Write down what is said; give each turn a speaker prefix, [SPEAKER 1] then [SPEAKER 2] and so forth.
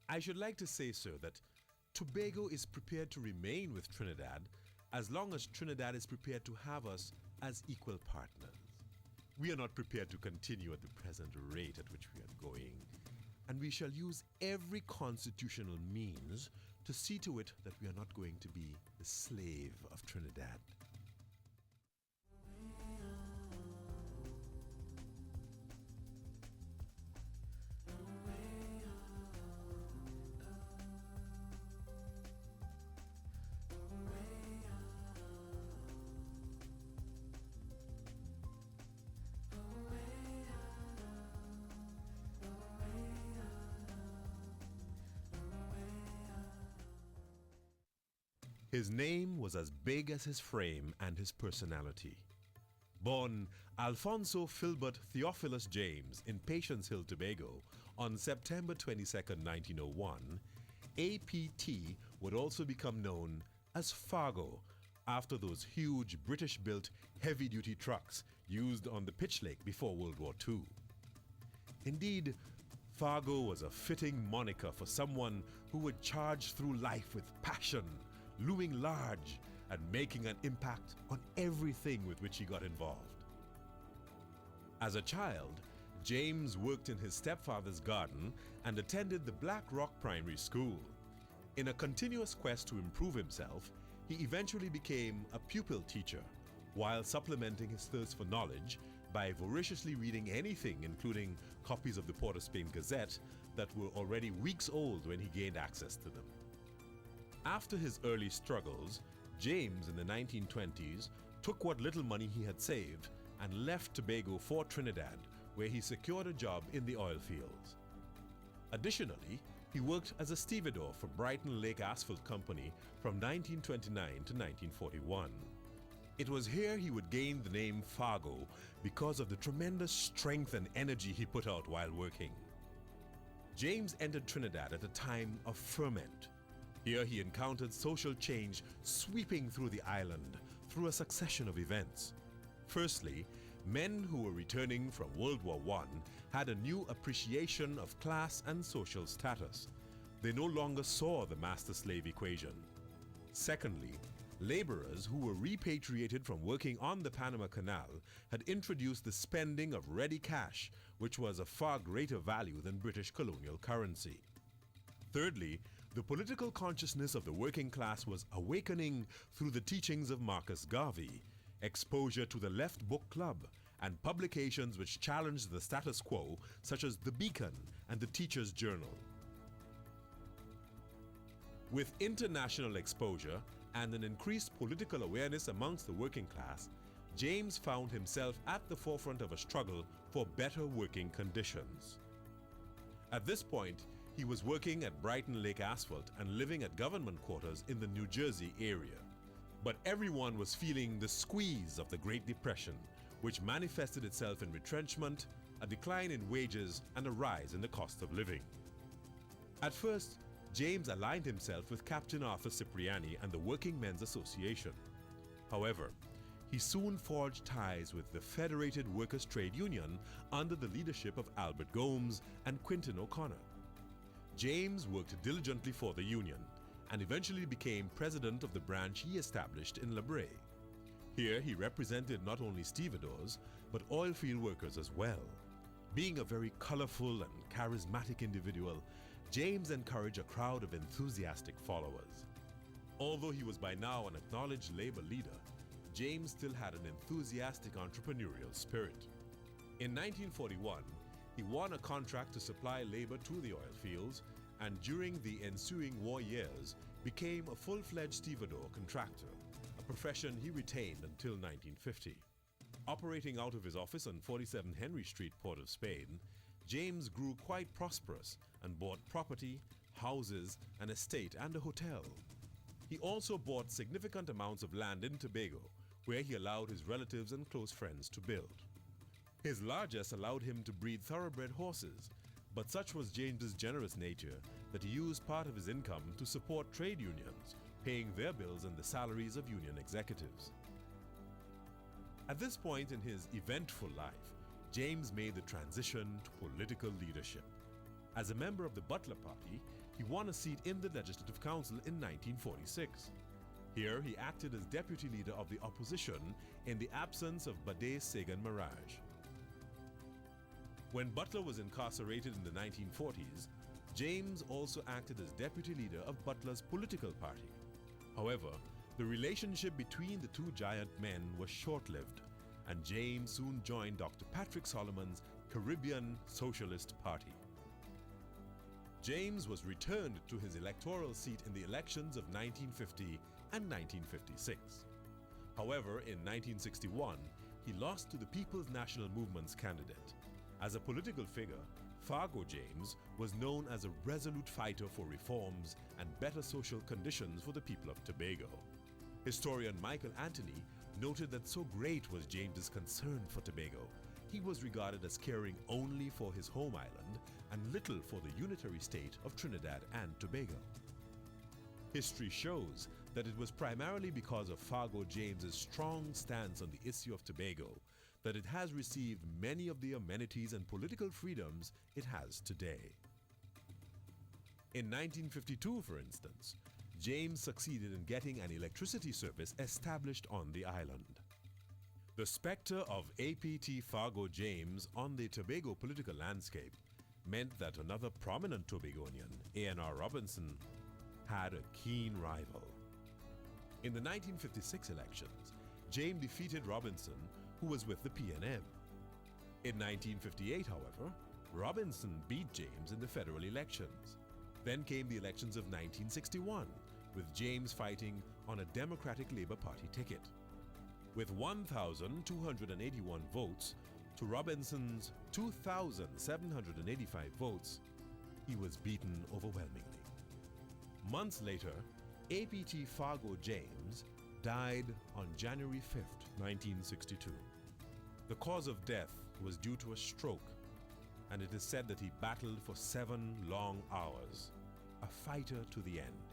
[SPEAKER 1] I should like to say, sir, that Tobago is prepared to remain with Trinidad as long as Trinidad is prepared to have us as equal partners. We are not prepared to continue at the present rate at which we are going, and we shall use every constitutional means to see to it that we are not going to be the slave of Trinidad. His name was as big as his frame and his personality. Born Alfonso Filbert Theophilus James in Patience Hill, Tobago, on September 22, 1901, A.P.T. would also become known as Fargo, after those huge British-built heavy-duty trucks used on the Pitch Lake before World War II. Indeed, Fargo was a fitting moniker for someone who would charge through life with passion, looming large and making an impact on everything with which he got involved. As a child, James worked in his stepfather's garden and attended the Black Rock Primary School. In a continuous quest to improve himself, he eventually became a pupil teacher, while supplementing his thirst for knowledge by voraciously reading anything, including copies of the Port of Spain Gazette that were already weeks old when he gained access to them. After his early struggles, James in the 1920s took what little money he had saved and left Tobago for Trinidad, where he secured a job in the oil fields. Additionally, he worked as a stevedore for Brighton Lake Asphalt Company from 1929 to 1941. It was here he would gain the name Fargo because of the tremendous strength and energy he put out while working. James entered Trinidad at a time of ferment. Here he encountered social change sweeping through the island through a succession of events. Firstly, men who were returning from World War I had a new appreciation of class and social status. They no longer saw the master-slave equation. Secondly, laborers who were repatriated from working on the Panama Canal had introduced the spending of ready cash, which was of far greater value than British colonial currency. Thirdly, the political consciousness of the working class was awakening through the teachings of Marcus Garvey, exposure to the Left Book Club, and publications which challenged the status quo, such as The Beacon and the Teacher's Journal. With international exposure and an increased political awareness amongst the working class, James found himself at the forefront of a struggle for better working conditions. At this point, he was working at Brighton Lake Asphalt and living at government quarters in the New Jersey area. But everyone was feeling the squeeze of the Great Depression, which manifested itself in retrenchment, a decline in wages, and a rise in the cost of living. At first, James aligned himself with Captain Arthur Cipriani and the Working Men's Association. However, he soon forged ties with the Federated Workers' Trade Union under the leadership of Albert Gomes and Quintin O'Connor. James worked diligently for the union and eventually became president of the branch he established in La Brea. Here he represented not only stevedores, but oil field workers as well. Being a very colorful and charismatic individual, James encouraged a crowd of enthusiastic followers. Although he was by now an acknowledged labor leader, James still had an enthusiastic entrepreneurial spirit. In 1941, he won a contract to supply labor to the oil fields, and during the ensuing war years became a full-fledged stevedore contractor, a profession he retained until 1950. Operating out of his office on 47 Henry Street, Port of Spain, James grew quite prosperous and bought property, houses, an estate, and a hotel. He also bought significant amounts of land in Tobago, where he allowed his relatives and close friends to build. His largesse allowed him to breed thoroughbred horses, but such was James's generous nature that he used part of his income to support trade unions, paying their bills and the salaries of union executives. At this point in his eventful life, James made the transition to political leadership. As a member of the Butler Party, he won a seat in the Legislative Council in 1946. Here, he acted as deputy leader of the opposition in the absence of Bade Segan Maraj. When Butler was incarcerated in the 1940s, James also acted as deputy leader of Butler's political party. However, the relationship between the two giant men was short-lived, and James soon joined Dr. Patrick Solomon's Caribbean Socialist Party. James was returned to his electoral seat in the elections of 1950 and 1956. However, in 1961, he lost to the People's National Movement's candidate. As a political figure, Fargo James was known as a resolute fighter for reforms and better social conditions for the people of Tobago. Historian Michael Anthony noted that so great was James's concern for Tobago, he was regarded as caring only for his home island and little for the unitary state of Trinidad and Tobago. History shows that it was primarily because of Fargo James's strong stance on the issue of Tobago that it has received many of the amenities and political freedoms it has today. In 1952, for instance, James succeeded in getting an electricity service established on the island. The specter of A.P.T. Fargo James on the Tobago political landscape meant that another prominent Tobagonian, A.N.R. Robinson, had a keen rival. In the 1956 elections, James defeated Robinson, who was with the PNM. In 1958, however, Robinson beat James in the federal elections. Then came the elections of 1961, with James fighting on a Democratic Labour Party ticket. With 1,281 votes to Robinson's 2,785 votes, he was beaten overwhelmingly. Months later, A.P.T. Fargo James died on January 5th, 1962. The cause of death was due to a stroke, and it is said that he battled for 7 long hours, a fighter to the end.